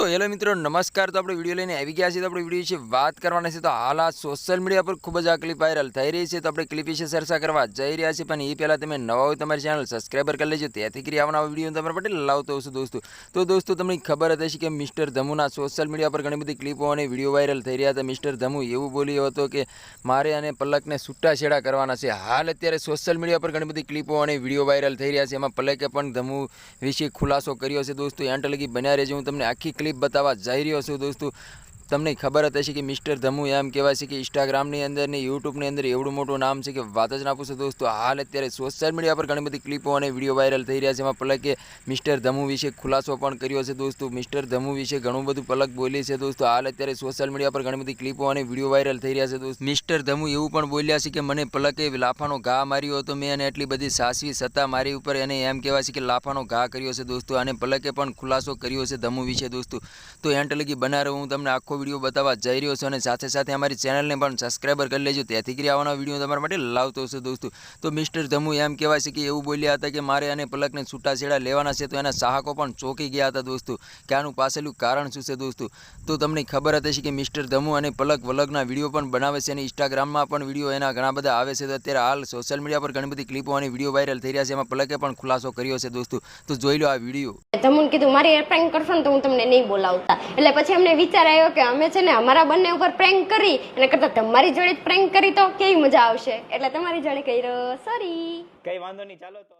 તો હેલો મિત્રો નમસ્કાર। તો આપણે વિડીયો લઈને આવી ગયા છીએ। તો આપણે વિડીયો વિશે વાત કરવાના છે। તો હાલ આ સોશિયલ મીડિયા પર ખૂબ જ આ ક્લિપ વાયરલ થઈ રહી છે। તો આપણે ક્લિપ વિશે ચર્ચા કરવા જઈ રહ્યા છીએ, પણ એ પહેલાં તમે નવા હોય તમારી ચેનલ સબસ્ક્રાઈબર કરી લેજો, તેથી કરી આવવાના વિડીયો તમારા માટે લાવતો હશું દોસ્તો। તો દોસ્તો તમને ખબર જ હશે કે મિસ્ટર ધમુના સોશિયલ મીડિયા પર ઘણી બધી ક્લિપો અને વિડીયો વાયરલ થઈ રહ્યા હતા। મિસ્ટર ધમુ એવું બોલ્યો હતો કે મારે અને પલકને છૂટાછેડા કરવાના છે। હાલ અત્યારે સોશિયલ મીડિયા પર ઘણી બધી ક્લિપો અને વિડીયો વાયરલ થઈ રહ્યા છે। એમાં પલકે પણ ધમુ વિશે ખુલાસો કર્યો છે દોસ્તો। એન્ડ લગી બન્યા રહેજો, હું તમને આખી ક્લિપ બતાવવા જઈ રહ્યો છું દોસ્તો। તમને ખબર જ હશે કે મિસ્ટર ધમુ એમ કહેવાય છે કે ઇન્સ્ટાગ્રામની અંદર ને યુટ્યુબની અંદર એવડું મોટું નામ છે કે વાત જ ના પૂછો દોસ્તો। હાલ અત્યારે સોશિયલ મીડિયા પર ઘણી બધી ક્લિપો અને વિડીયો વાયરલ થઈ રહ્યા છે। એમાં પલકે મિસ્ટર ધમુ વિશે ખુલાસો પણ કર્યો છે દોસ્તો। મિસ્ટર ધમુ વિશે ઘણું બધું પલક બોલી છે દોસ્તો। હાલ અત્યારે સોશિયલ મીડિયા પર ઘણી બધી ક્લિપો અને વિડીયો વાયરલ થઈ રહ્યા છે દોસ્તો। મિસ્ટર ધમુ એવું પણ બોલ્યા છે કે મને પલકે લાફાનો ઘા માર્યો હતો, મેં અને એટલી બધી સાસવી સત્તા મારી ઉપર એને એમ કહેવાય છે કે લાફાનો ઘા કર્યો છે દોસ્તો। અને પલકે પણ ખુલાસો કર્યો છે ધમુ વિશે દોસ્તો। તો એન્ડ લગી બના રહો, હું તમને આખો વિડીયો બતાવવા જઈ રહ્યો છું, અને સાથે સાથે અમારી ચેનલને પણ સબસ્ક્રાઈબર કરી લેજો, તેથી કરી આવવાના વિડીયો તમારા માટે લાવતો હશે દોસ્તો। તો મિસ્ટર ધમુ એમ કહેવાય છે કે એવું બોલ્યા હતા કે મારે અને પલકને છૂટાછેડા લેવાના છે। તો એના ચાહકો પણ ચોંકી ગયા હતા દોસ્તો કે આનું પાછળનું કારણ શું છે દોસ્તો। તો તમને ખબર જ હશે કે મિસ્ટર ધમુ અને પલક વલગના વિડીયો પણ બનાવે છે, અને ઇન્સ્ટાગ્રામમાં પણ વિડીયો એના ઘણા બધા આવે છે। તો અત્યારે હાલ સોશિયલ મીડિયા પર ઘણી બધી ક્લિપો અને વિડીયો વાયરલ થઈ રહ્યા છે। એમાં પલકે પણ ખુલાસો કર્યો છે દોસ્તો। તો જોઈ લો આ વિડીયો। ધમુને કીધું મારી પ્રેન્ક કરશો ને તો હું તમને નહીં બોલાવતા, એટલે પછી અમને વિચાર આવ્યો કે અમે છે ને અમારા બંને ઉપર પ્રેન્ક કરી એના કરતા તમારી જોડે જ પ્રેન્ક કરી તો કેવી મજા આવશે, એટલે તમારી જોડે કર્યો। સોરી, કઈ વાંધો નહીં, ચાલો તો।